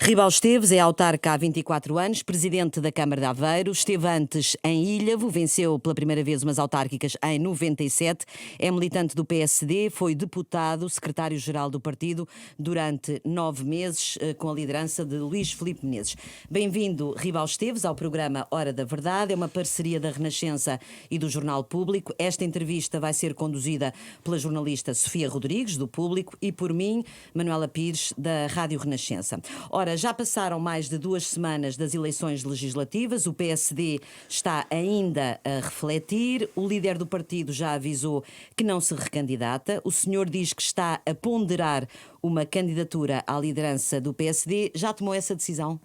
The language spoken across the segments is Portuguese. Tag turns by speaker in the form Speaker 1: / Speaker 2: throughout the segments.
Speaker 1: Ribal Esteves é autarca há 24 anos, presidente da Câmara de Aveiro, esteve antes em Ilhavo, venceu pela primeira vez umas autárquicas em 97, é militante do PSD, foi deputado, secretário-geral do partido durante 9 meses, com a liderança de Luís Filipe Menezes. Bem-vindo, Ribal Esteves, ao programa Hora da Verdade, é uma parceria da Renascença e do Jornal Público. Esta entrevista vai ser conduzida pela jornalista Sofia Rodrigues, do Público, e por mim, Manuela Pires, da Rádio Renascença. Ora, já passaram mais de 2 semanas das eleições legislativas, o PSD está ainda a refletir, o líder do partido já avisou que não se recandidata, o senhor diz que está a ponderar uma candidatura à liderança do PSD, já tomou essa decisão?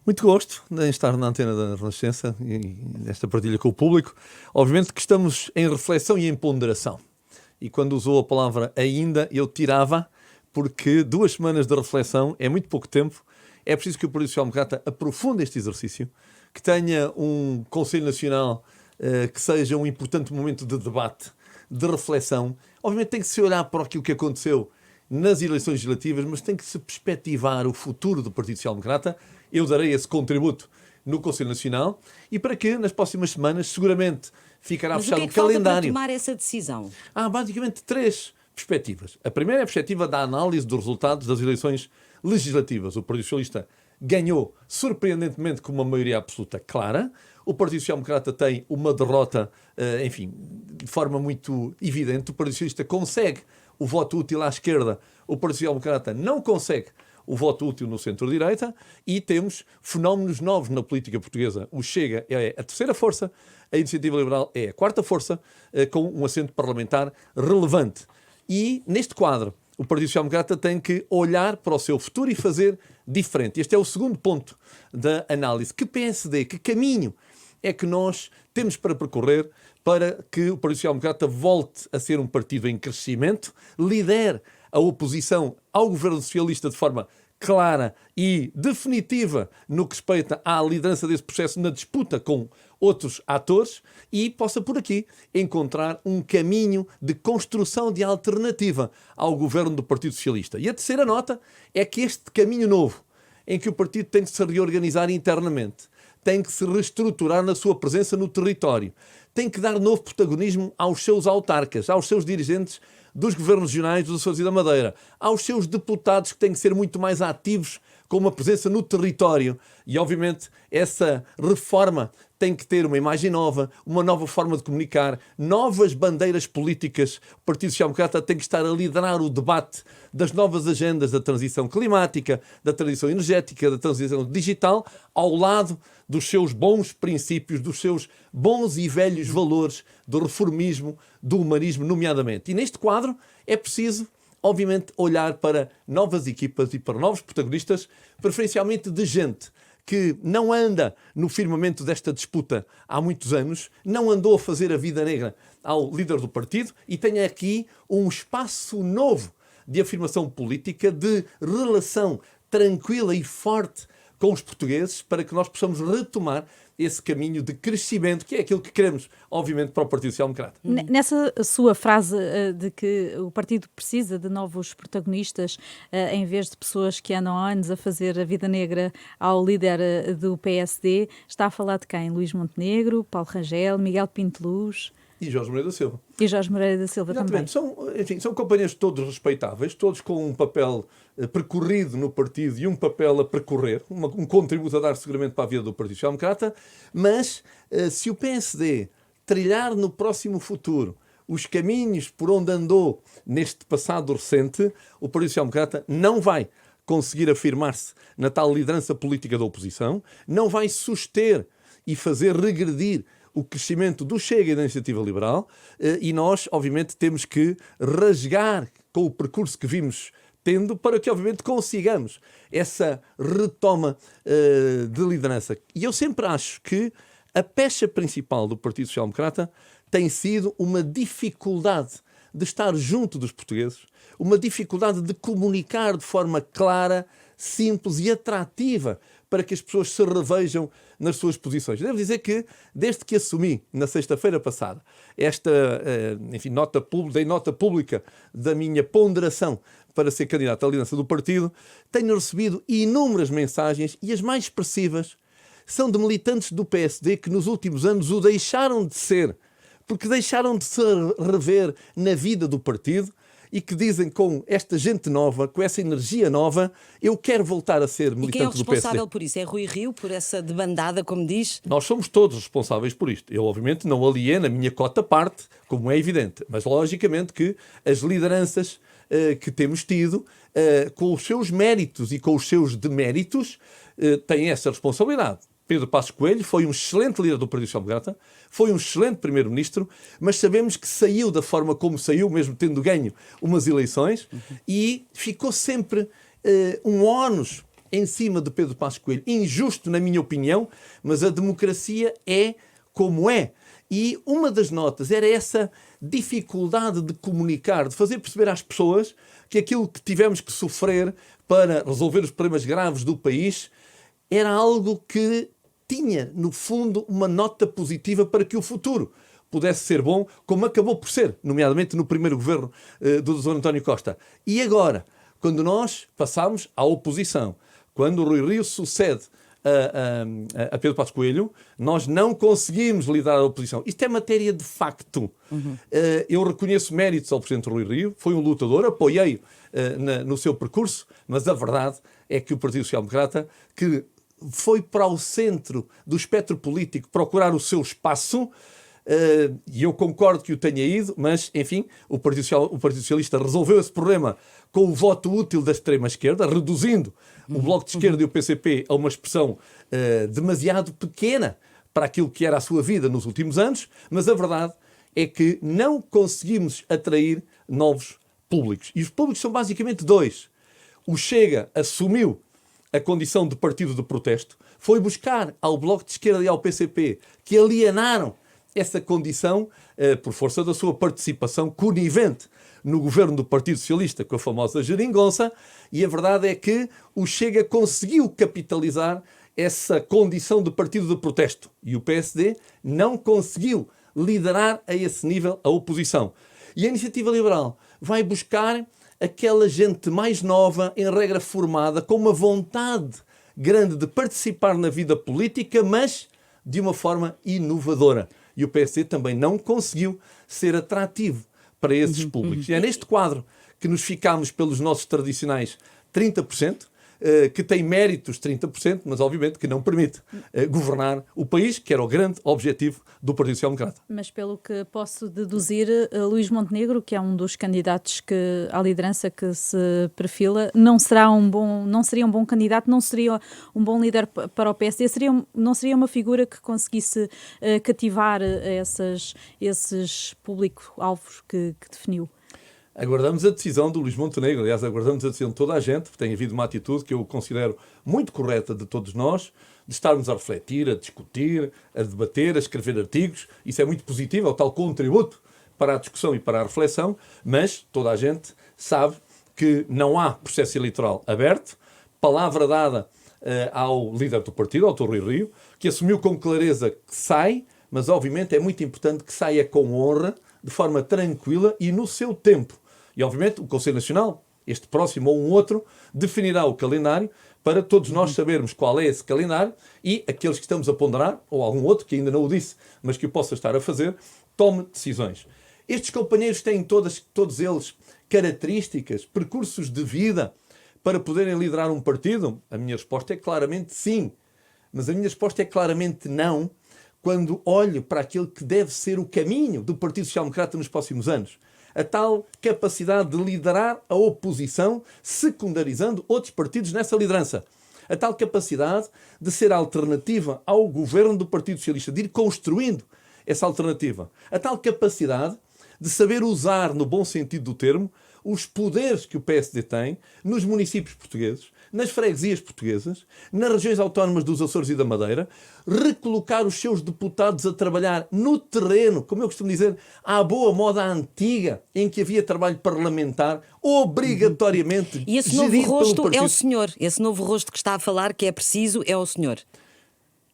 Speaker 2: Muito gosto em estar na antena da Renascença e nesta partilha com o público. Obviamente que estamos em reflexão e em ponderação. E quando usou a palavra ainda, eu tirava, porque 2 semanas de reflexão é muito pouco tempo. É preciso que o Partido Social Democrata aprofunde este exercício, que tenha um Conselho Nacional que seja um importante momento de debate, de reflexão. Obviamente tem que se olhar para aquilo que aconteceu nas eleições legislativas, mas tem que se perspectivar o futuro do Partido Social Democrata. Eu darei esse contributo no Conselho Nacional e para que nas próximas semanas seguramente ficará fechado o calendário.
Speaker 1: Falta para tomar essa decisão?
Speaker 2: Há basicamente 3 perspectivas. A primeira é a perspectiva da análise dos resultados das eleições legislativas. O Partido Socialista ganhou surpreendentemente com uma maioria absoluta clara. O Partido Social Democrata tem uma derrota, de forma muito evidente. O Partido Socialista consegue o voto útil à esquerda. O Partido Social Democrata não consegue o voto útil no centro-direita e temos fenómenos novos na política portuguesa. O Chega é a terceira força, a Iniciativa Liberal é a quarta força, com um assento parlamentar relevante. E, neste quadro, o Partido Social Democrata tem que olhar para o seu futuro e fazer diferente. Este é o segundo ponto da análise. Que PSD, que caminho é que nós temos para percorrer para que o Partido Social Democrata volte a ser um partido em crescimento, lidere a oposição ao governo socialista de forma clara e definitiva no que respeita à liderança desse processo na disputa com outros atores e possa por aqui encontrar um caminho de construção de alternativa ao governo do Partido Socialista. E a terceira nota é que este caminho novo, em que o partido tem que se reorganizar internamente, tem que se reestruturar na sua presença no território, tem que dar novo protagonismo aos seus autarcas, aos seus dirigentes dos governos regionais dos Açores e da Madeira, aos seus deputados que têm que ser muito mais ativos com uma presença no território. E, obviamente, essa reforma tem que ter uma imagem nova, uma nova forma de comunicar, novas bandeiras políticas. O Partido Social Democrata tem que estar a liderar o debate das novas agendas da transição climática, da transição energética, da transição digital, ao lado dos seus bons princípios, dos seus bons e velhos valores do reformismo, do humanismo, nomeadamente. E neste quadro é preciso, obviamente, olhar para novas equipas e para novos protagonistas, preferencialmente de gente que não anda no firmamento desta disputa há muitos anos, não andou a fazer a vida negra ao líder do partido e tem aqui um espaço novo de afirmação política, de relação tranquila e forte com os portugueses, para que nós possamos retomar esse caminho de crescimento, que é aquilo que queremos, obviamente, para o Partido Social Democrata.
Speaker 3: Nessa sua frase de que o partido precisa de novos protagonistas, em vez de pessoas que andam há anos a fazer a vida negra ao líder do PSD, está a falar de quem? Luís Montenegro, Paulo Rangel, Miguel Pinto Luz...
Speaker 2: E Jorge Moreira da Silva.
Speaker 3: E Jorge Moreira da Silva também.
Speaker 2: São companheiros todos respeitáveis, todos com um papel percorrido no partido e um papel a percorrer, um contributo a dar seguramente para a vida do Partido Social Democrata, mas se o PSD trilhar no próximo futuro os caminhos por onde andou neste passado recente, o Partido Social Democrata não vai conseguir afirmar-se na tal liderança política da oposição, não vai suster e fazer regredir o crescimento do Chega e da Iniciativa Liberal, e nós, obviamente, temos que rasgar com o percurso que vimos tendo para que, obviamente, consigamos essa retoma de liderança. E eu sempre acho que a pecha principal do Partido Social Democrata tem sido uma dificuldade de estar junto dos portugueses, uma dificuldade de comunicar de forma clara, simples e atrativa para que as pessoas se revejam nas suas posições. Devo dizer que, desde que assumi, na sexta-feira passada, esta nota pública da minha ponderação para ser candidato à liderança do partido, tenho recebido inúmeras mensagens e as mais expressivas são de militantes do PSD que nos últimos anos o deixaram de ser, porque deixaram de se rever na vida do partido e que dizem com esta gente nova, com essa energia nova, eu quero voltar a ser militante do PSD.
Speaker 1: E quem é o responsável por isso? É Rui Rio, por essa debandada, como diz?
Speaker 2: Nós somos todos responsáveis por isto. Eu, obviamente, não alieno a minha cota parte, como é evidente, mas logicamente que as lideranças que temos tido, com os seus méritos e com os seus deméritos, têm essa responsabilidade. Pedro Passos Coelho foi um excelente líder do Partido Social Democrata, foi um excelente primeiro-ministro, mas sabemos que saiu da forma como saiu, mesmo tendo ganho umas eleições, e ficou sempre um ónus em cima de Pedro Passos Coelho. Injusto, na minha opinião, mas a democracia é como é. E uma das notas era essa dificuldade de comunicar, de fazer perceber às pessoas que aquilo que tivemos que sofrer para resolver os problemas graves do país era algo que tinha, no fundo, uma nota positiva para que o futuro pudesse ser bom, como acabou por ser, nomeadamente no primeiro governo do Dr. António Costa. E agora, quando nós passamos à oposição, quando o Rui Rio sucede a Pedro Passos Coelho, nós não conseguimos liderar a oposição. Isto é matéria de facto. Eu reconheço méritos ao Presidente Rui Rio, foi um lutador, apoiei-o no seu percurso, mas a verdade é que o Partido Social Democrata, que foi para o centro do espectro político procurar o seu espaço, e eu concordo que o tenha ido, mas, enfim, o Partido Socialista resolveu esse problema com o voto útil da extrema-esquerda, reduzindo o Bloco de Esquerda e o PCP a uma expressão demasiado pequena para aquilo que era a sua vida nos últimos anos, mas a verdade é que não conseguimos atrair novos públicos. E os públicos são basicamente dois. O Chega assumiu a condição de partido de protesto, foi buscar ao Bloco de Esquerda e ao PCP, que alienaram essa condição por força da sua participação conivente no governo do Partido Socialista com a famosa geringonça, e a verdade é que o Chega conseguiu capitalizar essa condição de partido de protesto e o PSD não conseguiu liderar a esse nível a oposição. E a Iniciativa Liberal vai buscar aquela gente mais nova, em regra formada, com uma vontade grande de participar na vida política, mas de uma forma inovadora. E o PSD também não conseguiu ser atrativo para esses públicos. E é neste quadro que nos ficamos pelos nossos tradicionais 30%, que tem méritos 30%, mas obviamente que não permite governar o país, que era o grande objetivo do Partido Social Democrata.
Speaker 3: Mas pelo que posso deduzir, Luís Montenegro, que é um dos candidatos à liderança que se perfila, não seria um bom candidato, não seria um bom líder para o PSD, não seria uma figura que conseguisse cativar esses público-alvos que definiu.
Speaker 2: Aguardamos a decisão do Luís Montenegro, aliás, aguardamos a decisão de toda a gente, porque tem havido uma atitude que eu considero muito correta de todos nós, de estarmos a refletir, a discutir, a debater, a escrever artigos. Isso é muito positivo, é o tal contributo para a discussão e para a reflexão, mas toda a gente sabe que não há processo eleitoral aberto, palavra dada ao líder do partido, ao Dr. Rui Rio, que assumiu com clareza que sai, mas obviamente é muito importante que saia com honra, de forma tranquila e no seu tempo. E, obviamente, o Conselho Nacional, este próximo ou um outro, definirá o calendário para todos nós sabermos qual é esse calendário e aqueles que estamos a ponderar, ou algum outro que ainda não o disse, mas que o possa estar a fazer, tome decisões. Estes companheiros têm todos eles características, percursos de vida para poderem liderar um partido? A minha resposta é claramente sim. Mas a minha resposta é claramente não, quando olho para aquilo que deve ser o caminho do Partido Social Democrata nos próximos anos. A tal capacidade de liderar a oposição, secundarizando outros partidos nessa liderança. A tal capacidade de ser alternativa ao governo do Partido Socialista, de ir construindo essa alternativa. A tal capacidade de saber usar, no bom sentido do termo, os poderes que o PSD tem nos municípios portugueses, nas freguesias portuguesas, nas regiões autónomas dos Açores e da Madeira, recolocar os seus deputados a trabalhar no terreno, como eu costumo dizer, à boa moda antiga, em que havia trabalho parlamentar, obrigatoriamente
Speaker 1: e esse novo rosto é o senhor. Esse novo rosto que está a falar que é preciso é o senhor.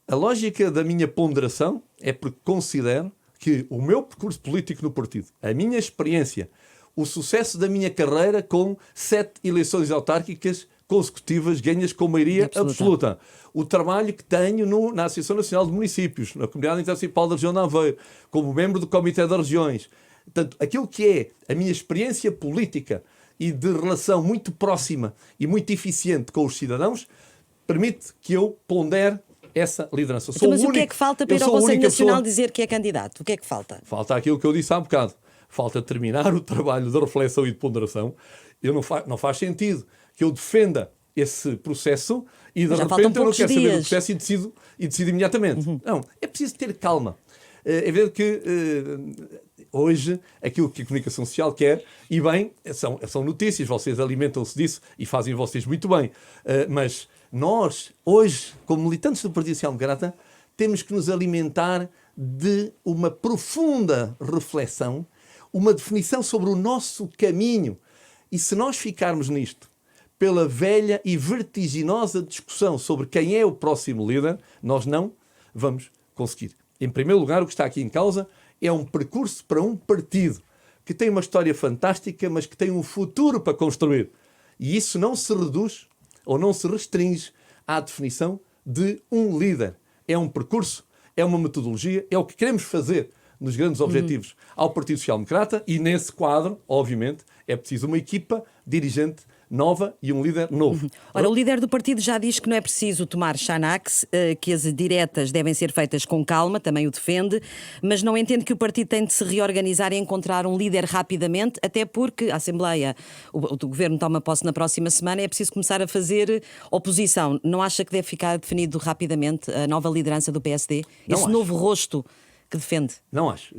Speaker 2: A lógica da minha ponderação é porque considero que o meu percurso político no partido, a minha experiência, o sucesso da minha carreira com 7 eleições autárquicas consecutivas ganhas com maioria absoluta. O trabalho que tenho na Associação Nacional de Municípios, na Comunidade Intermunicipal da Região de Aveiro, como membro do Comitê das Regiões. Portanto, aquilo que é a minha experiência política e de relação muito próxima e muito eficiente com os cidadãos, permite que eu pondere essa liderança.
Speaker 1: Então, mas o que é que falta para ir ao Conselho Nacional dizer que é candidato? O que é que falta?
Speaker 2: Falta aquilo que eu disse há bocado. Falta terminar o trabalho de reflexão e de ponderação. Não faz sentido que eu defenda esse processo e de repente eu não quero saber do processo e decido imediatamente. Não, é preciso ter calma. É verdade que hoje aquilo que a comunicação social quer, e bem, são notícias, vocês alimentam-se disso e fazem vocês muito bem. Mas nós, hoje, como militantes do Partido Social Democrata, temos que nos alimentar de uma profunda reflexão, uma definição sobre o nosso caminho. E se nós ficarmos nisto, pela velha e vertiginosa discussão sobre quem é o próximo líder, nós não vamos conseguir. Em primeiro lugar, o que está aqui em causa é um percurso para um partido que tem uma história fantástica, mas que tem um futuro para construir. E isso não se reduz ou não se restringe à definição de um líder. É um percurso, é uma metodologia, é o que queremos fazer nos grandes objetivos ao Partido Social Democrata, e nesse quadro, obviamente, é preciso uma equipa dirigente nova e um líder novo.
Speaker 1: Ora, o líder do partido já diz que não é preciso tomar Xanax, que as diretas devem ser feitas com calma, também o defende, mas não entende que o partido tem de se reorganizar e encontrar um líder rapidamente, até porque a Assembleia, o Governo toma posse na próxima semana, é preciso começar a fazer oposição. Não acha que deve ficar definido rapidamente a nova liderança do PSD?
Speaker 2: Não
Speaker 1: esse
Speaker 2: acho.
Speaker 1: novo rosto que defende?
Speaker 2: Não acho.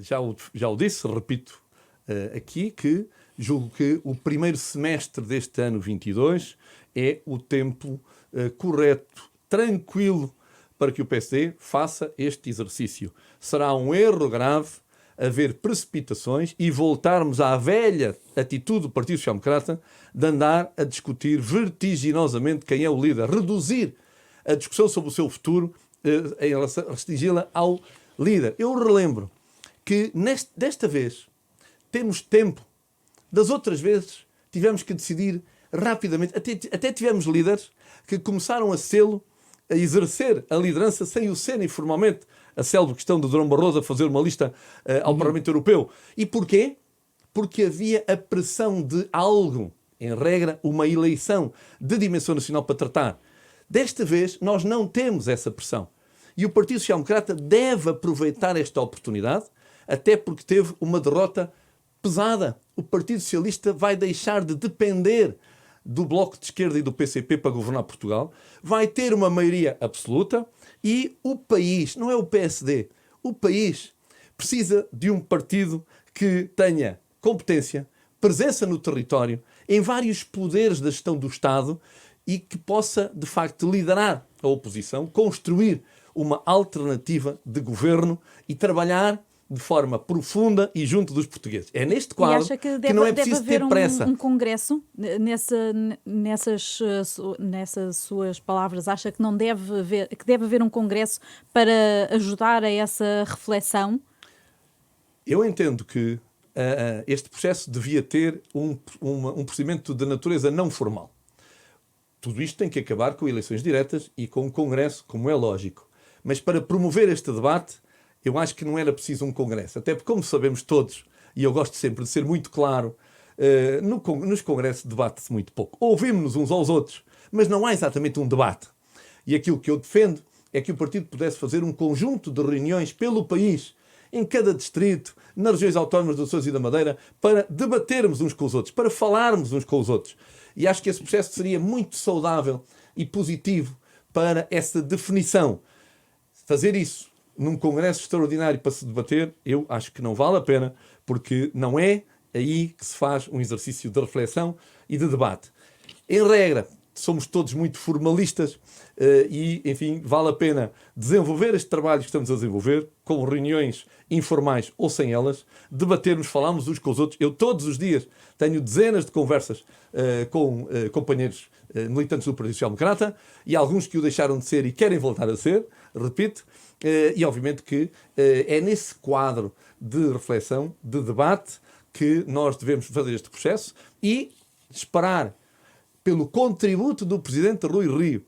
Speaker 2: Já o disse, repito aqui, que julgo que o primeiro semestre deste ano 22 é o tempo correto, tranquilo, para que o PSD faça este exercício. Será um erro grave haver precipitações e voltarmos à velha atitude do Partido Social Democrata de andar a discutir vertiginosamente quem é o líder, reduzir a discussão sobre o seu futuro em relação a restringi-la ao líder. Eu relembro que desta vez temos tempo. Das outras vezes tivemos que decidir rapidamente. Até tivemos líderes que começaram a exercer a liderança sem o serem formalmente. A célebre questão de Durão Barroso a fazer uma lista ao Parlamento Europeu. E porquê? Porque havia a pressão de algo, em regra, uma eleição de dimensão nacional para tratar. Desta vez nós não temos essa pressão. E o Partido Social Democrata deve aproveitar esta oportunidade, até porque teve uma derrota pesada. O Partido Socialista vai deixar de depender do Bloco de Esquerda e do PCP para governar Portugal, vai ter uma maioria absoluta e o país, não é o PSD, o país precisa de um partido que tenha competência, presença no território, em vários poderes da gestão do Estado e que possa, de facto, liderar a oposição, construir uma alternativa de governo e trabalhar de forma profunda e junto dos portugueses. É neste quadro que não é preciso ter pressa.
Speaker 3: Um congresso, nessas suas palavras, acha que não deve haver, que deve haver um congresso para ajudar a essa reflexão?
Speaker 2: Eu entendo que este processo devia ter um procedimento de natureza não formal. Tudo isto tem que acabar com eleições diretas e com um congresso, como é lógico. Mas para promover este debate, eu acho que não era preciso um congresso. Até porque, como sabemos todos, e eu gosto sempre de ser muito claro, nos congressos debate-se muito pouco. Ouvimos-nos uns aos outros, mas não há exatamente um debate. E aquilo que eu defendo é que o partido pudesse fazer um conjunto de reuniões pelo país, em cada distrito, nas regiões autónomas do Açores e da Madeira, para debatermos uns com os outros, para falarmos uns com os outros. E acho que esse processo seria muito saudável e positivo para essa definição. Fazer isso num congresso extraordinário para se debater, eu acho que não vale a pena, porque não é aí que se faz um exercício de reflexão e de debate. Em regra, somos todos muito formalistas e, enfim, vale a pena desenvolver este trabalho que estamos a desenvolver, com reuniões informais ou sem elas, debatermos, falarmos uns com os outros. Eu todos os dias tenho dezenas de conversas com companheiros militantes do Partido Social Democrata e alguns que o deixaram de ser e querem voltar a ser, repito, e obviamente que é nesse quadro de reflexão, de debate, que nós devemos fazer este processo e esperar pelo contributo do Presidente Rui Rio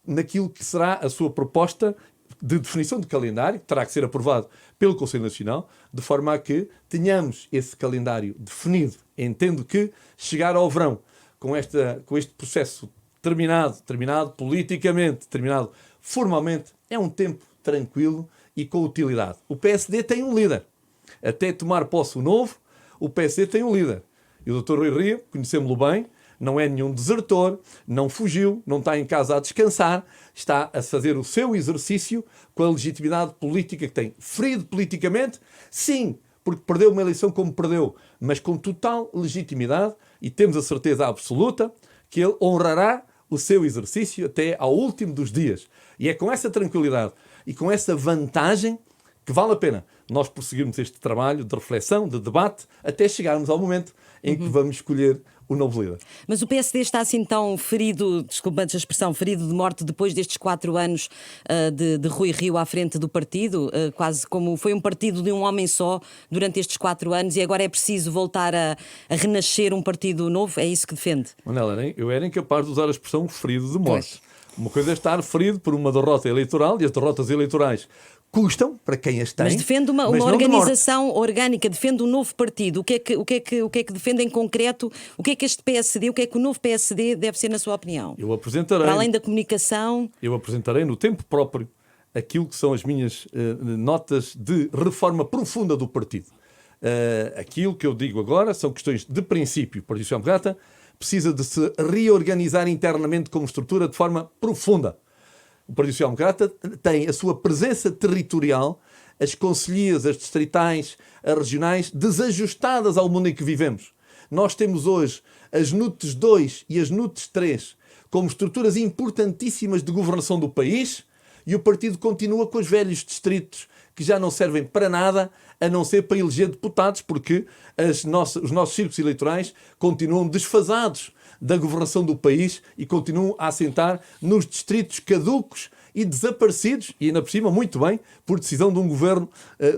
Speaker 2: naquilo que será a sua proposta de definição de calendário, que terá que ser aprovado pelo Conselho Nacional, de forma a que tenhamos esse calendário definido. Entendo que chegar ao verão com este processo terminado politicamente, terminado formalmente, é um tempo tranquilo e com utilidade. O PSD tem um líder. Até tomar posse o novo, o PSD tem um líder. E o Dr. Rui Rio, conhecemos-lo bem, não é nenhum desertor, não fugiu, não está em casa a descansar, está a fazer o seu exercício com a legitimidade política que tem. Ferido politicamente, sim, porque perdeu uma eleição como perdeu, mas com total legitimidade, e temos a certeza absoluta que ele honrará o seu exercício até ao último dos dias. E é com essa tranquilidade e com essa vantagem que vale a pena nós prosseguirmos este trabalho de reflexão, de debate, até chegarmos ao momento em que vamos escolher o novo líder.
Speaker 1: Mas o PSD está assim tão ferido, desculpa-me a expressão, ferido de morte depois destes 4 anos de Rui Rio à frente do partido, quase como foi um partido de um homem só durante estes 4 anos e agora é preciso voltar a renascer um partido novo? É isso que defende?
Speaker 2: Manela, eu era incapaz de usar a expressão ferido de morte.
Speaker 1: Pois.
Speaker 2: Uma coisa é estar ferido por uma derrota eleitoral, e as derrotas eleitorais custam para quem as tem.
Speaker 1: Mas defende uma organização orgânica, defende um novo partido. O que é que defende em concreto? O que é que este PSD, o que é que o novo PSD deve ser, na sua opinião?
Speaker 2: Eu apresentarei,
Speaker 1: para além da comunicação...
Speaker 2: Eu apresentarei no tempo próprio aquilo que são as minhas notas de reforma profunda do partido. Aquilo que eu digo agora são questões de princípio. O Partido Social Democrata precisa de se reorganizar internamente como estrutura de forma profunda. O Partido Social Democrata tem a sua presença territorial, as concelhias, as distritais, as regionais, desajustadas ao mundo em que vivemos. Nós temos hoje as NUTs 2 e as NUTs 3 como estruturas importantíssimas de governação do país e o partido continua com os velhos distritos que já não servem para nada, a não ser para eleger deputados, porque os nossos círculos eleitorais continuam desfasados da governação do país e continuam a assentar nos distritos caducos e desaparecidos, e ainda por cima, muito bem, por decisão de um governo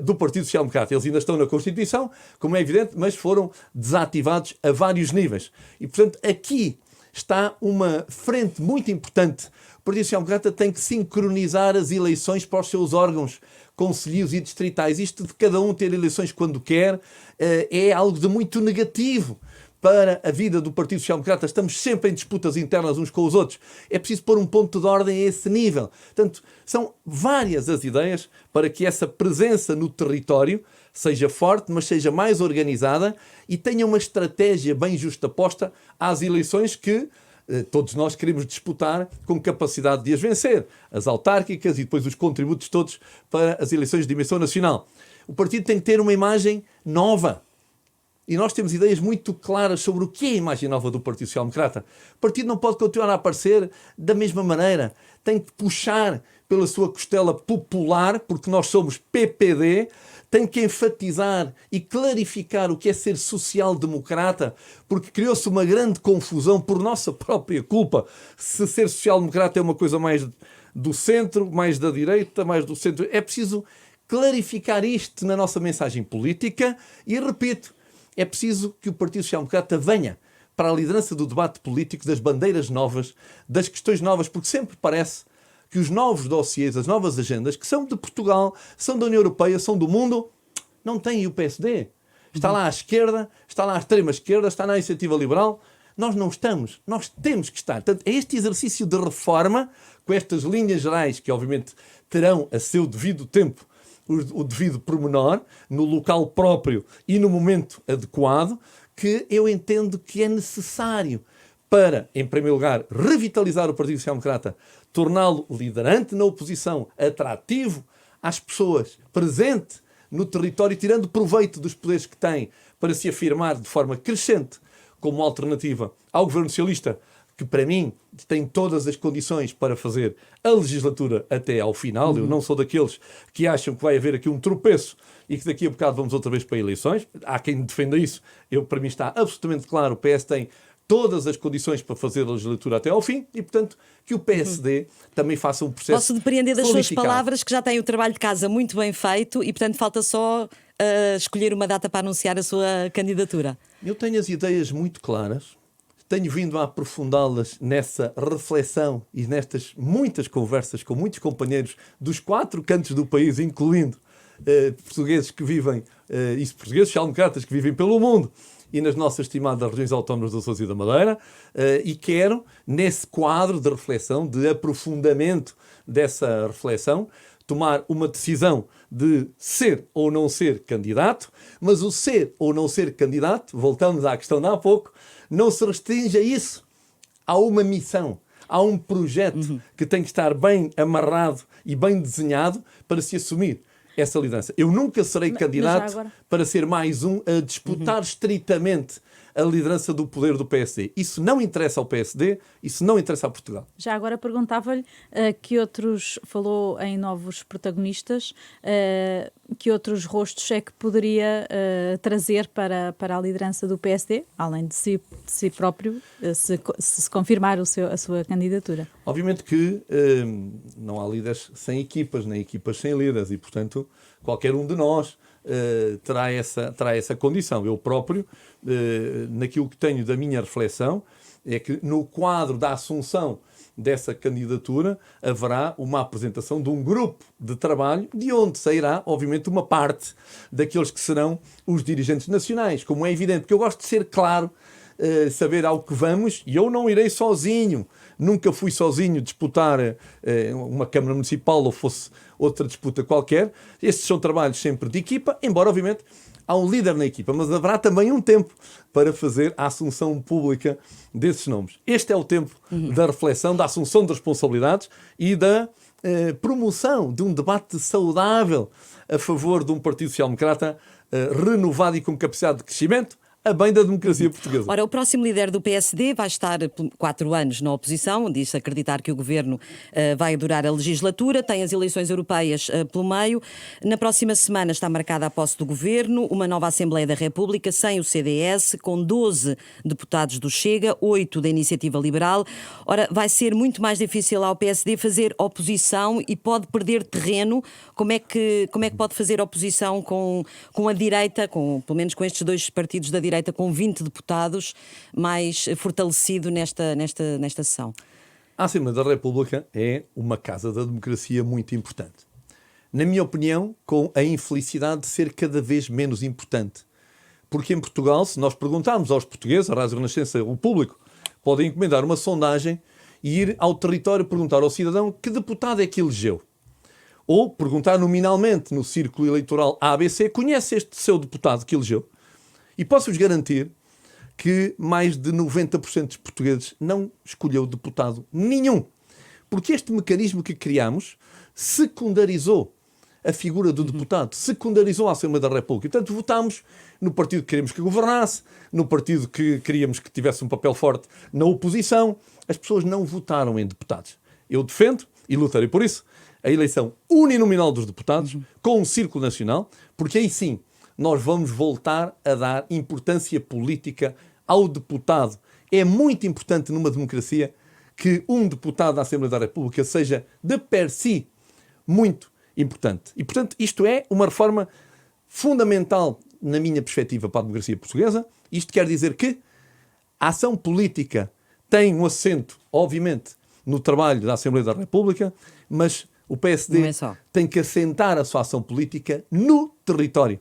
Speaker 2: do Partido Social Democrata. Eles ainda estão na Constituição, como é evidente, mas foram desativados a vários níveis. E, portanto, aqui está uma frente muito importante. O Partido Social Democrata tem que sincronizar as eleições para os seus órgãos concelhios e distritais. Isto de cada um ter eleições quando quer é algo de muito negativo para a vida do Partido Social Democrata. Estamos sempre em disputas internas uns com os outros. É preciso pôr um ponto de ordem a esse nível. Portanto, são várias as ideias para que essa presença no território seja forte, mas seja mais organizada e tenha uma estratégia bem justaposta às eleições que todos nós queremos disputar com capacidade de as vencer. As autárquicas e depois os contributos todos para as eleições de dimensão nacional. O partido tem que ter uma imagem nova. E nós temos ideias muito claras sobre o que é a imagem nova do Partido Social Democrata. O partido não pode continuar a aparecer da mesma maneira. Tem que puxar pela sua costela popular, porque nós somos PPD, tem que enfatizar e clarificar o que é ser social-democrata, porque criou-se uma grande confusão por nossa própria culpa. Se ser social-democrata é uma coisa mais do centro, mais da direita, mais do centro. É preciso clarificar isto na nossa mensagem política e, repito, é preciso que o Partido Social Democrata venha para a liderança do debate político, das bandeiras novas, das questões novas, porque sempre parece que os novos dossiês, as novas agendas, que são de Portugal, são da União Europeia, são do mundo, não têm o PSD. Está lá à esquerda, está lá à extrema-esquerda, está na iniciativa liberal. Nós não estamos. Nós temos que estar. Portanto, é este exercício de reforma, com estas linhas gerais, que obviamente terão a seu devido tempo, o devido pormenor, no local próprio e no momento adequado, que eu entendo que é necessário para, em primeiro lugar, revitalizar o Partido Social Democrata, torná-lo liderante na oposição, atrativo às pessoas, presente no território, tirando proveito dos poderes que tem para se afirmar de forma crescente como alternativa ao governo socialista, que para mim tem todas as condições para fazer a legislatura até ao final. Eu não sou daqueles que acham que vai haver aqui um tropeço e que daqui a bocado vamos outra vez para eleições. Há quem defenda isso. Para mim está absolutamente claro, o PS tem todas as condições para fazer a legislatura até ao fim e, portanto, que o PSD também faça um processo.
Speaker 1: Posso depreender das suas palavras que já tem o trabalho de casa muito bem feito e, portanto, falta só escolher uma data para anunciar a sua candidatura?
Speaker 2: Eu tenho as ideias muito claras, tenho vindo a aprofundá-las nessa reflexão e nestas muitas conversas com muitos companheiros dos 4 cantos do país, incluindo portugueses que vivem, portugueses sociais-democratas que vivem pelo mundo e nas nossas estimadas regiões autónomas do Açores e da Madeira, e quero, nesse quadro de reflexão, de aprofundamento dessa reflexão, tomar uma decisão de ser ou não ser candidato, mas o ser ou não ser candidato, voltamos à questão de há pouco, não se restringe a isso. Há uma missão, há um projeto que tem que estar bem amarrado e bem desenhado para se assumir essa liderança. Eu nunca serei candidato para ser mais um a disputar estritamente a liderança do poder do PSD. Isso não interessa ao PSD, isso não interessa a Portugal.
Speaker 3: Já agora perguntava-lhe que outros, falou em novos protagonistas, que outros rostos é que poderia trazer para a liderança do PSD, além de si próprio, se confirmar a sua candidatura?
Speaker 2: Obviamente que não há líderes sem equipas, nem equipas sem líderes, e, portanto, qualquer um de nós terá essa condição. Eu próprio, naquilo que tenho da minha reflexão, é que no quadro da assunção dessa candidatura haverá uma apresentação de um grupo de trabalho de onde sairá, obviamente, uma parte daqueles que serão os dirigentes nacionais, como é evidente, porque eu gosto de ser claro, saber ao que vamos, e eu não irei sozinho. Nunca fui sozinho disputar uma Câmara Municipal ou fosse outra disputa qualquer. Estes são trabalhos sempre de equipa, embora, obviamente, há um líder na equipa, mas haverá também um tempo para fazer a assunção pública desses nomes. Este é o tempo da reflexão, da assunção de responsabilidades e da promoção de um debate saudável a favor de um Partido Social Democrata renovado e com capacidade de crescimento, a bem da democracia portuguesa.
Speaker 1: Ora, o próximo líder do PSD vai estar 4 anos na oposição, diz acreditar que o governo vai durar a legislatura, tem as eleições europeias pelo meio. Na próxima semana está marcada a posse do governo, uma nova Assembleia da República sem o CDS, com 12 deputados do Chega, 8 da Iniciativa Liberal. Ora, vai ser muito mais difícil ao PSD fazer oposição e pode perder terreno. Como é que pode fazer oposição com a direita, pelo menos com estes 2 partidos da direita, com 20 deputados, mais fortalecido nesta sessão?
Speaker 2: A Assembleia da República é uma casa da democracia muito importante. Na minha opinião, com a infelicidade de ser cada vez menos importante. Porque em Portugal, se nós perguntarmos aos portugueses, a Rádio Renascença, o público, podem encomendar uma sondagem e ir ao território perguntar ao cidadão que deputado é que elegeu. Ou perguntar nominalmente no círculo eleitoral ABC, conhece este seu deputado que elegeu? E posso-vos garantir que mais de 90% dos portugueses não escolheu deputado nenhum. Porque este mecanismo que criamos secundarizou a figura do deputado, secundarizou a Assembleia da República. E, portanto, votámos no partido que queríamos que governasse, no partido que queríamos que tivesse um papel forte na oposição. As pessoas não votaram em deputados. Eu defendo, e lutarei por isso, a eleição uninominal dos deputados, com um círculo nacional, porque aí sim nós vamos voltar a dar importância política ao deputado. É muito importante numa democracia que um deputado da Assembleia da República seja, de per si, muito importante. E, portanto, isto é uma reforma fundamental, na minha perspectiva, para a democracia portuguesa. Isto quer dizer que a ação política tem um assento, obviamente, no trabalho da Assembleia da República, mas o PSD tem que assentar a sua ação política no território.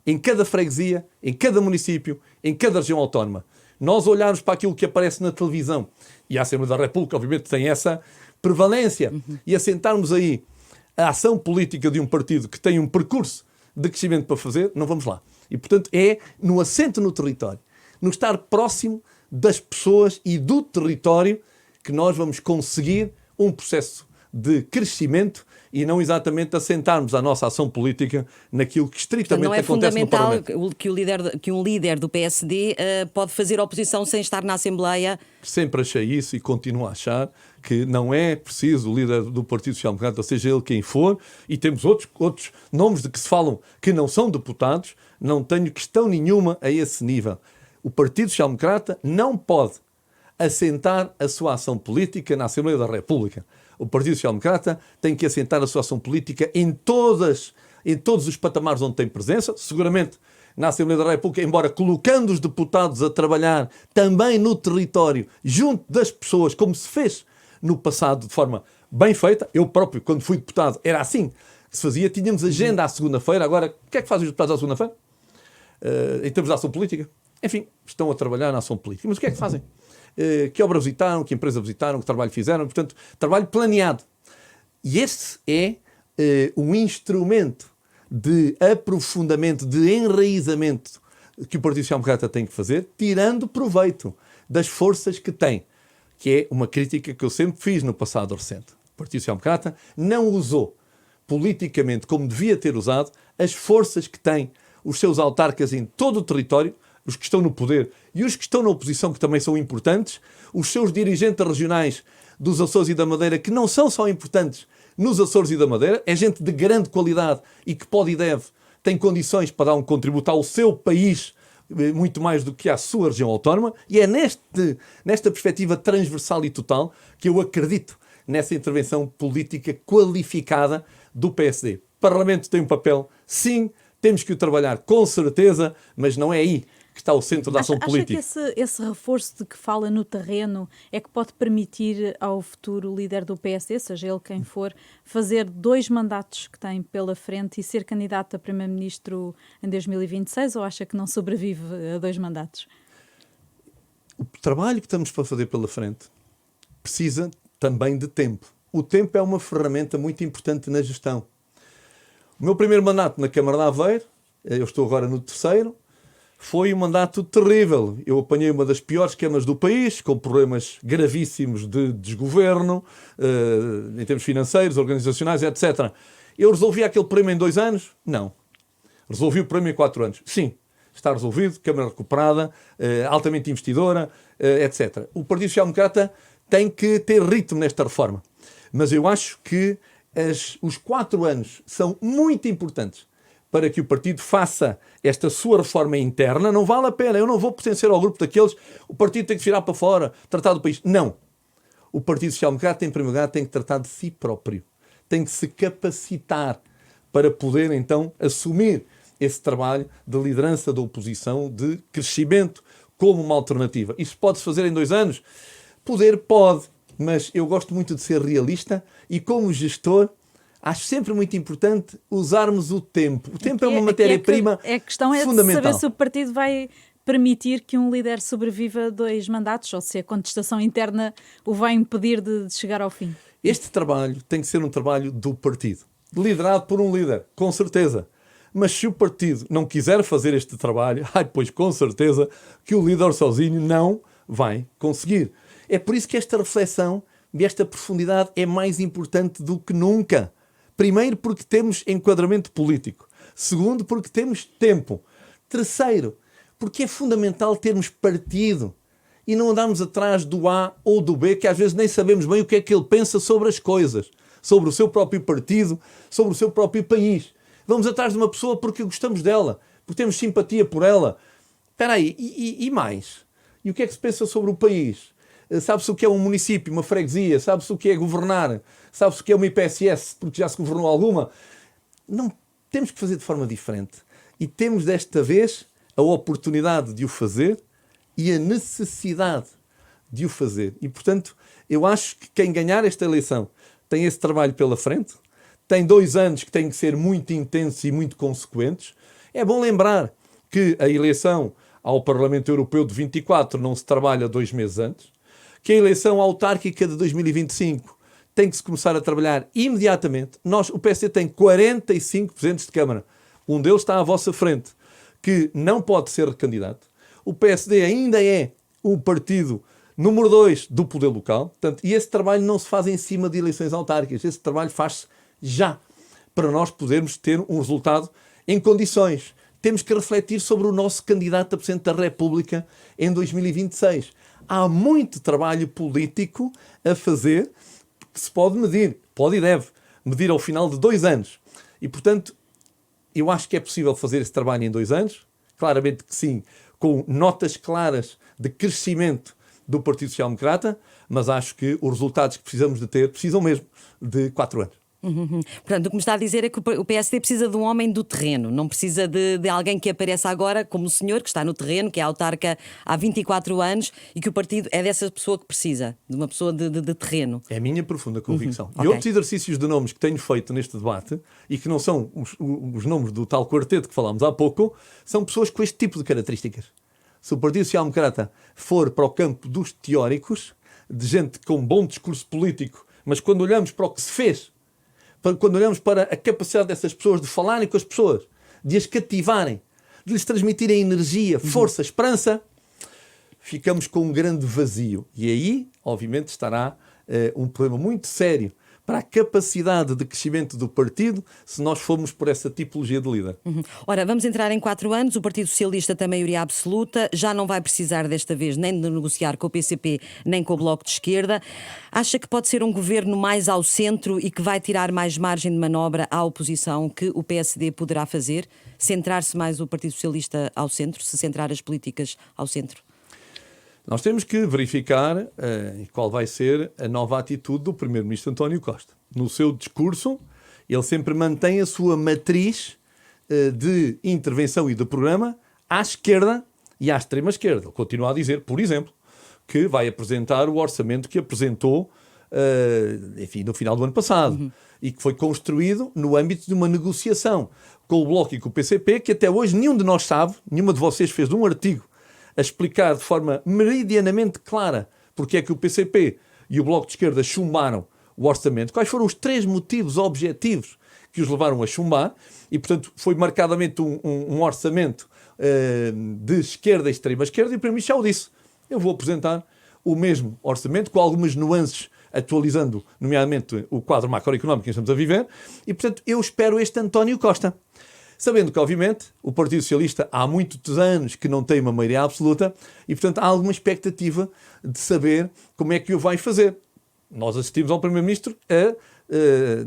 Speaker 2: Em cada freguesia, em cada município, em cada região autónoma. Nós olharmos para aquilo que aparece na televisão, e a Assembleia da República, obviamente, tem essa prevalência, e assentarmos aí a ação política de um partido que tem um percurso de crescimento para fazer, não vamos lá. E, portanto, é no assento no território, no estar próximo das pessoas e do território que nós vamos conseguir um processo de crescimento e não exatamente assentarmos a nossa ação política naquilo que estritamente acontece no Parlamento.
Speaker 1: Não é fundamental que um líder do PSD pode fazer oposição sem estar na Assembleia?
Speaker 2: Sempre achei isso e continuo a achar que não é preciso o líder do Partido Social Democrata, seja ele quem for, e temos outros nomes de que se falam que não são deputados, não tenho questão nenhuma a esse nível. O Partido Social Democrata não pode assentar a sua ação política na Assembleia da República. O Partido Social Democrata tem que assentar a sua ação política em todas em todos os patamares onde tem presença, seguramente na Assembleia da República, embora colocando os deputados a trabalhar também no território, junto das pessoas, como se fez no passado de forma bem feita. Eu próprio, quando fui deputado, era assim que se fazia. Tínhamos agenda à segunda-feira. Agora, o que é que fazem os deputados à segunda-feira? Em termos de ação política? Enfim, estão a trabalhar na ação política. Mas o que é que fazem? Que obra visitaram, que empresa visitaram, que trabalho fizeram? Portanto, trabalho planeado. E esse é um instrumento de aprofundamento, de enraizamento que o Partido Social Democrata tem que fazer, tirando proveito das forças que tem, que é uma crítica que eu sempre fiz no passado recente. O Partido Social Democrata não usou politicamente, como devia ter usado, as forças que tem, os seus autarcas em todo o território, os que estão no poder e os que estão na oposição, que também são importantes, os seus dirigentes regionais dos Açores e da Madeira, que não são só importantes nos Açores e da Madeira, é gente de grande qualidade e que pode e deve, tem condições para dar um contributo ao seu país, muito mais do que à sua região autónoma, e é nesta perspectiva transversal e total que eu acredito nessa intervenção política qualificada do PSD. O Parlamento tem um papel, sim, temos que o trabalhar com certeza, mas não é aí que está o centro da ação política.
Speaker 3: Acha que esse reforço de que fala no terreno é que pode permitir ao futuro líder do PSD, seja ele quem for, fazer 2 mandatos que tem pela frente e ser candidato a primeiro-ministro em 2026, ou acha que não sobrevive a 2 mandatos?
Speaker 2: O trabalho que estamos para fazer pela frente precisa também de tempo. O tempo é uma ferramenta muito importante na gestão. O meu primeiro mandato na Câmara de Aveiro, eu estou agora no 3º, foi um mandato terrível. Eu apanhei uma das piores câmaras do país, com problemas gravíssimos de desgoverno, em termos financeiros, organizacionais, etc. Eu resolvi aquele problema em 2 anos? Não. Resolvi o problema em 4 anos? Sim. Está resolvido, Câmara recuperada, altamente investidora, etc. O Partido Social Democrata tem que ter ritmo nesta reforma. Mas eu acho que os 4 anos são muito importantes para que o partido faça esta sua reforma interna. Não vale a pena. Eu não vou pertencer ao grupo daqueles, o partido tem que virar para fora, tratar do país. Não. O Partido Social Democrata, em primeiro lugar, tem que tratar de si próprio. Tem que se capacitar para poder, então, assumir esse trabalho de liderança da oposição, de crescimento como uma alternativa. Isso pode-se fazer em 2 anos? Poder pode, mas eu gosto muito de ser realista e, como gestor, acho sempre muito importante usarmos o tempo. O tempo é uma matéria-prima fundamental.
Speaker 3: A questão é de saber se o partido vai permitir que um líder sobreviva 2 mandatos ou se a contestação interna o vai impedir de chegar ao fim.
Speaker 2: Este trabalho tem que ser um trabalho do partido, liderado por um líder, com certeza. Mas se o partido não quiser fazer este trabalho, pois com certeza que o líder sozinho não vai conseguir. É por isso que esta reflexão e esta profundidade é mais importante do que nunca. Primeiro, porque temos enquadramento político. Segundo, porque temos tempo. Terceiro, porque é fundamental termos partido e não andarmos atrás do A ou do B, que às vezes nem sabemos bem o que é que ele pensa sobre as coisas, sobre o seu próprio partido, sobre o seu próprio país. Vamos atrás de uma pessoa porque gostamos dela, porque temos simpatia por ela. Espera aí, e mais? E o que é que se pensa sobre o país? Sabe-se o que é um município, uma freguesia? Sabe-se o que é governar? Sabe-se o que é uma IPSS, porque já se governou alguma? Não, temos que fazer de forma diferente. E temos desta vez a oportunidade de o fazer e a necessidade de o fazer. E, portanto, eu acho que quem ganhar esta eleição tem esse trabalho pela frente, tem 2 anos que têm que ser muito intensos e muito consequentes. É bom lembrar que a eleição ao Parlamento Europeu de 24 não se trabalha 2 meses antes, que a eleição autárquica de 2025 tem que se começar a trabalhar imediatamente. O PSD tem 45 presidentes de Câmara. Um deles está à vossa frente, que não pode ser recandidato. O PSD ainda é o partido número 2 do poder local. Portanto, e esse trabalho não se faz em cima de eleições autárquicas. Esse trabalho faz-se já, para nós podermos ter um resultado em condições. Temos que refletir sobre o nosso candidato a Presidente da República em 2026. Há muito trabalho político a fazer que se pode medir, pode e deve medir ao final de 2 anos. E, portanto, eu acho que é possível fazer esse trabalho em 2 anos, claramente que sim, com notas claras de crescimento do Partido Social Democrata, mas acho que os resultados que precisamos de ter precisam mesmo de 4 anos.
Speaker 1: Portanto, o que me está a dizer é que o PSD precisa de um homem do terreno, não precisa de alguém que apareça agora como o senhor, que está no terreno, que é autarca há 24 anos e que o partido é dessa pessoa que precisa, de uma pessoa de terreno.
Speaker 2: É a minha profunda convicção. E
Speaker 1: Ok.
Speaker 2: outros exercícios de nomes que tenho feito neste debate, e que não são os nomes do tal quarteto que falámos há pouco, são pessoas com este tipo de características. Se o Partido Social Democrata for para o campo dos teóricos, de gente com bom discurso político, mas quando olhamos para o que se fez, quando olhamos para a capacidade dessas pessoas de falarem com as pessoas, de as cativarem, de lhes transmitirem energia, força, esperança, ficamos com um grande vazio. E aí, obviamente, estará um problema muito sério para a capacidade de crescimento do partido se nós formos por essa tipologia de líder.
Speaker 1: Ora, vamos entrar em 4 anos, o Partido Socialista tem maioria absoluta, já não vai precisar desta vez nem de negociar com o PCP nem com o Bloco de Esquerda. Acha que pode ser um governo mais ao centro e que vai tirar mais margem de manobra à oposição que o PSD poderá fazer? Centrar-se mais o Partido Socialista ao centro, se centrar as políticas ao centro?
Speaker 2: Nós temos que verificar qual vai ser a nova atitude do Primeiro-Ministro António Costa. No seu discurso, ele sempre mantém a sua matriz de intervenção e de programa à esquerda e à extrema-esquerda. Ele continua a dizer, por exemplo, que vai apresentar o orçamento que apresentou no final do ano passado e que foi construído no âmbito de uma negociação com o Bloco e com o PCP, que até hoje nenhum de nós sabe, nenhuma de vocês fez um artigo a explicar de forma meridianamente clara porque é que o PCP e o Bloco de Esquerda chumbaram o orçamento, quais foram os 3 motivos objetivos que os levaram a chumbar, e portanto foi marcadamente um orçamento de esquerda e extrema-esquerda, e o Primeiro-Ministro já o disse, eu vou apresentar o mesmo orçamento com algumas nuances, atualizando nomeadamente o quadro macroeconómico que estamos a viver, e portanto eu espero este António Costa. Sabendo que, obviamente, o Partido Socialista há muitos anos que não tem uma maioria absoluta e, portanto, há alguma expectativa de saber como é que o vai fazer. Nós assistimos ao Primeiro-Ministro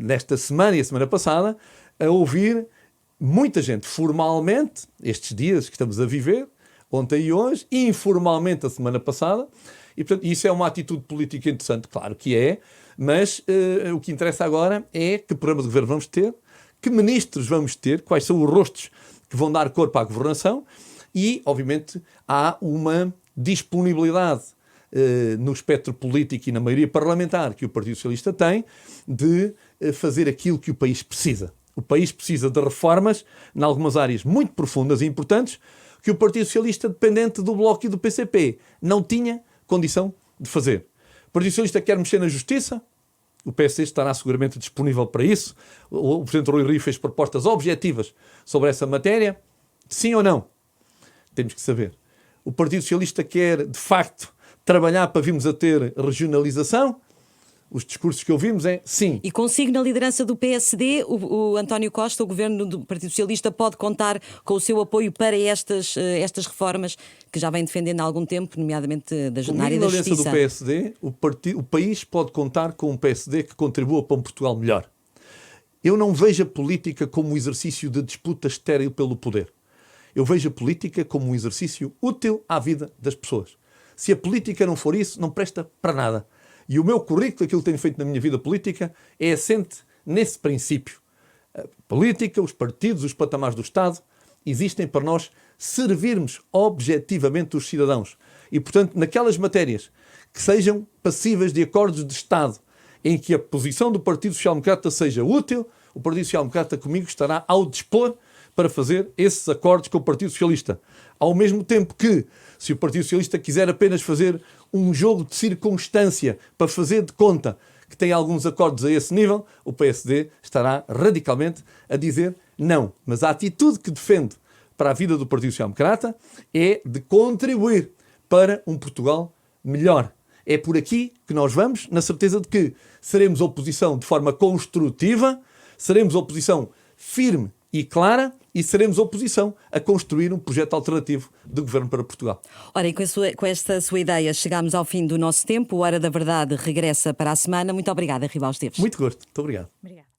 Speaker 2: nesta semana e a semana passada a ouvir muita gente formalmente, estes dias que estamos a viver, ontem e hoje, e informalmente a semana passada, e, portanto, isso é uma atitude política interessante, claro que é, mas o que interessa agora é que programa de governo vamos ter, que ministros vamos ter, quais são os rostos que vão dar corpo à governação e, obviamente, há uma disponibilidade no espectro político e na maioria parlamentar que o Partido Socialista tem de fazer aquilo que o país precisa. O país precisa de reformas em algumas áreas muito profundas e importantes que o Partido Socialista, dependente do Bloco e do PCP, não tinha condição de fazer. O Partido Socialista quer mexer na justiça. O PSD estará seguramente disponível para isso. O Presidente Rui Rio fez propostas objetivas sobre essa matéria. Sim ou não? Temos que saber. O Partido Socialista quer, de facto, trabalhar para virmos a ter regionalização? Os discursos que ouvimos é sim.
Speaker 1: E consigo, na liderança do PSD, o António Costa, o governo do Partido Socialista, pode contar com o seu apoio para estas reformas que já vem defendendo há algum tempo, nomeadamente na área da justiça.
Speaker 2: Na liderança do PSD, o país pode contar com um PSD que contribua para um Portugal melhor. Eu não vejo a política como um exercício de disputa estéril pelo poder. Eu vejo a política como um exercício útil à vida das pessoas. Se a política não for isso, não presta para nada. E o meu currículo, aquilo que tenho feito na minha vida política, é assente nesse princípio. A política, os partidos, os patamares do Estado existem para nós servirmos objetivamente os cidadãos. E, portanto, naquelas matérias que sejam passíveis de acordos de Estado, em que a posição do Partido Social Democrata seja útil, o Partido Social Democrata comigo estará ao dispor para fazer esses acordos com o Partido Socialista. Ao mesmo tempo que, se o Partido Socialista quiser apenas fazer um jogo de circunstância para fazer de conta que tem alguns acordos a esse nível, o PSD estará radicalmente a dizer não. Mas a atitude que defende para a vida do Partido Social Democrata é de contribuir para um Portugal melhor. É por aqui que nós vamos, na certeza de que seremos oposição de forma construtiva, seremos oposição firme e clara e seremos oposição a construir um projeto alternativo de governo para Portugal.
Speaker 1: Ora, e com esta sua ideia chegámos ao fim do nosso tempo. O Hora da Verdade regressa para a semana. Muito obrigada, Ribal Esteves.
Speaker 2: Muito gosto. Muito obrigado.
Speaker 3: Obrigada.